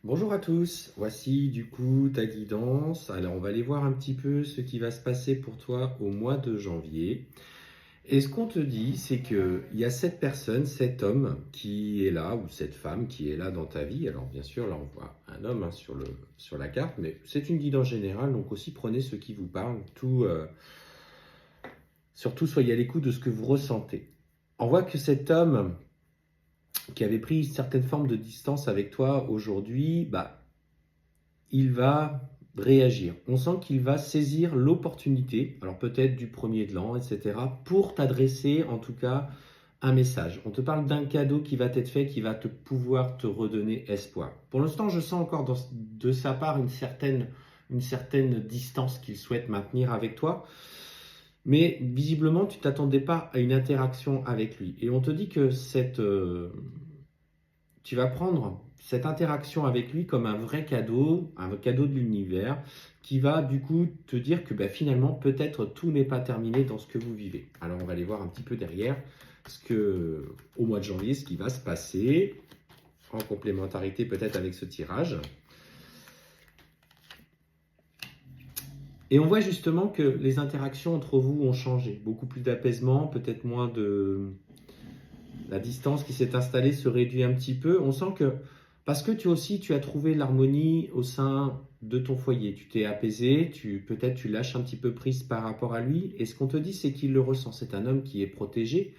Bonjour à tous, voici du coup ta guidance. Alors on va aller voir un petit peu ce qui va se passer pour toi au mois de janvier. Et ce qu'on te dit, c'est qu'il y a cette personne, cet homme qui est là, ou cette femme qui est là dans ta vie. Alors bien sûr, là on voit un homme sur la carte, mais c'est une guidance générale, donc aussi prenez ce qui vous parle. Surtout soyez à l'écoute de ce que vous ressentez. On voit que cet homme qui avait pris une certaine forme de distance avec toi aujourd'hui, il va réagir. On sent qu'il va saisir l'opportunité, alors peut-être du premier de l'an, etc., pour t'adresser en tout cas un message. On te parle d'un cadeau qui va t'être fait, qui va te pouvoir te redonner espoir. Pour l'instant, je sens encore de sa part une certaine distance qu'il souhaite maintenir avec toi. Mais visiblement, tu t'attendais pas à une interaction avec lui. Et on te dit que tu vas prendre cette interaction avec lui comme un cadeau de l'univers, qui va du coup te dire que finalement, peut-être tout n'est pas terminé dans ce que vous vivez. Alors on va aller voir un petit peu derrière au mois de janvier, ce qui va se passer, en complémentarité peut-être avec ce tirage. Et on voit justement que les interactions entre vous ont changé. Beaucoup plus d'apaisement, peut-être moins de... La distance qui s'est installée se réduit un petit peu. On sent que, parce que tu as trouvé l'harmonie au sein de ton foyer, tu t'es apaisé, peut-être tu lâches un petit peu prise par rapport à lui. Et ce qu'on te dit, c'est qu'il le ressent. C'est un homme qui est protégé,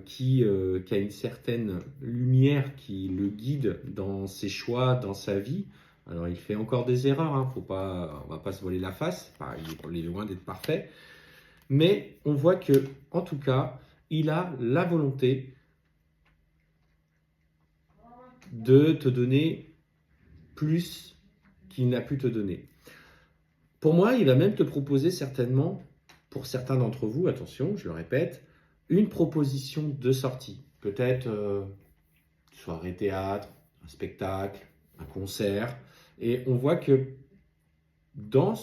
qui a une certaine lumière qui le guide dans ses choix, dans sa vie. Alors il fait encore des erreurs, hein, on va pas se voiler la face. Enfin, il est loin d'être parfait. Mais on voit que, en tout cas, il a la volonté de te donner plus qu'il n'a pu te donner. Pour moi, il va même te proposer certainement, pour certains d'entre vous, attention, je le répète, une proposition de sortie. Peut-être soirée théâtre, un spectacle, un concert. Et on voit que dans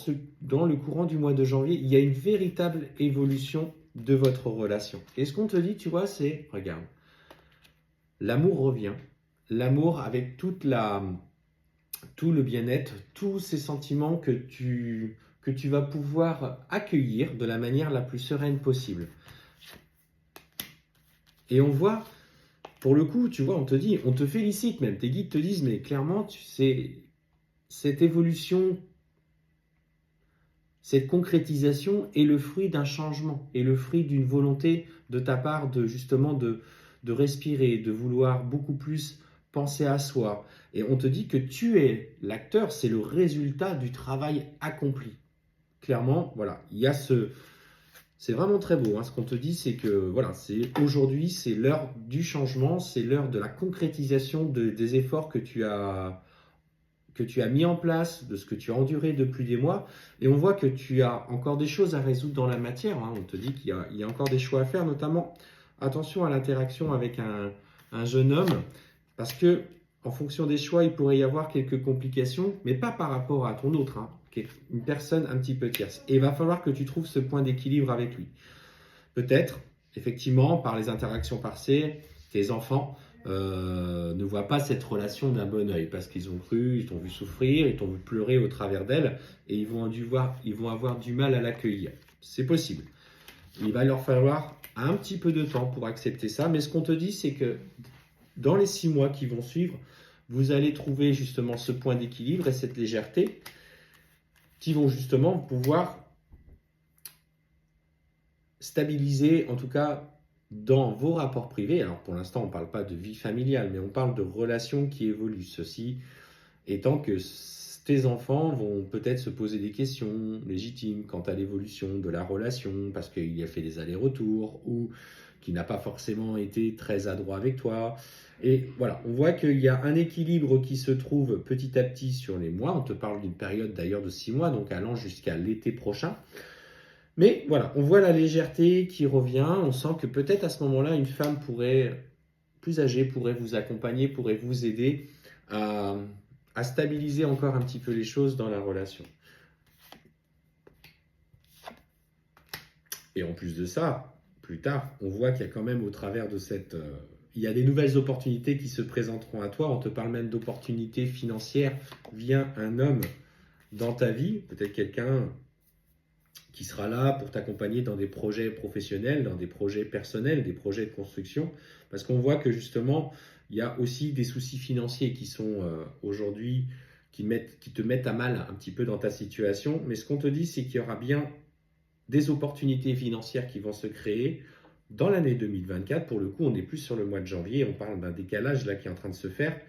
le courant du mois de janvier, il y a une véritable évolution de votre relation. Et ce qu'on te dit, tu vois, c'est, regarde, l'amour revient. L'amour avec tout le bien-être, tous ces sentiments que tu vas pouvoir accueillir de la manière la plus sereine possible. Et on voit, pour le coup, tu vois, on te dit, on te félicite même, tes guides te disent, mais clairement, tu sais, cette évolution, cette concrétisation est le fruit d'un changement, est le fruit d'une volonté de ta part de justement de respirer, de vouloir beaucoup plus penser à soi. Et on te dit que tu es l'acteur, c'est le résultat du travail accompli. Clairement, voilà, il y a ce... C'est vraiment très beau, hein. Ce qu'on te dit, c'est que voilà, aujourd'hui, c'est l'heure du changement, c'est l'heure de la concrétisation des efforts que tu as mis en place, de ce que tu as enduré depuis des mois. Et on voit que tu as encore des choses à résoudre dans la matière, hein. On te dit qu'il y a encore des choix à faire, notamment attention à l'interaction avec un jeune homme, parce que en fonction des choix, il pourrait y avoir quelques complications, mais pas par rapport à ton autre, hein, qui est une personne un petit peu tierce. Et il va falloir que tu trouves ce point d'équilibre avec lui. Peut-être, effectivement, par les interactions passées, tes enfants ne voient pas cette relation d'un bon oeil parce qu'ils ont cru, ils t'ont vu souffrir, ils t'ont vu pleurer au travers d'elle et ils vont avoir du mal à l'accueillir. C'est possible. Il va leur falloir un petit peu de temps pour accepter ça, mais ce qu'on te dit, c'est que dans les 6 mois qui vont suivre, vous allez trouver justement ce point d'équilibre et cette légèreté qui vont justement pouvoir stabiliser, en tout cas dans vos rapports privés. Alors pour l'instant, on ne parle pas de vie familiale, mais on parle de relations qui évoluent. Ceci étant que tes enfants vont peut-être se poser des questions légitimes quant à l'évolution de la relation, parce qu'il a fait des allers-retours ou qui n'a pas forcément été très adroit avec toi. Et voilà, on voit qu'il y a un équilibre qui se trouve petit à petit sur les mois. On te parle d'une période d'ailleurs de 6 mois, donc allant jusqu'à l'été prochain. Mais voilà, on voit la légèreté qui revient. On sent que peut-être à ce moment-là, une femme plus âgée pourrait vous accompagner, pourrait vous aider à, à stabiliser encore un petit peu les choses dans la relation. Et en plus de ça, plus tard, on voit qu'il y a quand même au travers de cette il y a des nouvelles opportunités qui se présenteront à toi. On te parle même d'opportunités financières via un homme dans ta vie, peut-être quelqu'un qui sera là pour t'accompagner dans des projets professionnels, dans des projets personnels, des projets de construction, parce qu'on voit que justement, il y a aussi des soucis financiers qui sont aujourd'hui, qui te mettent à mal un petit peu dans ta situation. Mais ce qu'on te dit, c'est qu'il y aura bien des opportunités financières qui vont se créer dans l'année 2024. Pour le coup, on est plus sur le mois de janvier, on parle d'un décalage là qui est en train de se faire,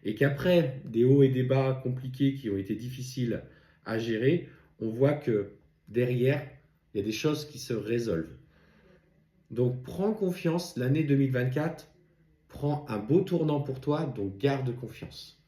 et qu'après des hauts et des bas compliqués qui ont été difficiles à gérer, on voit que derrière, il y a des choses qui se résolvent. Donc prends confiance, l'année 2024 prend un beau tournant pour toi, donc garde confiance.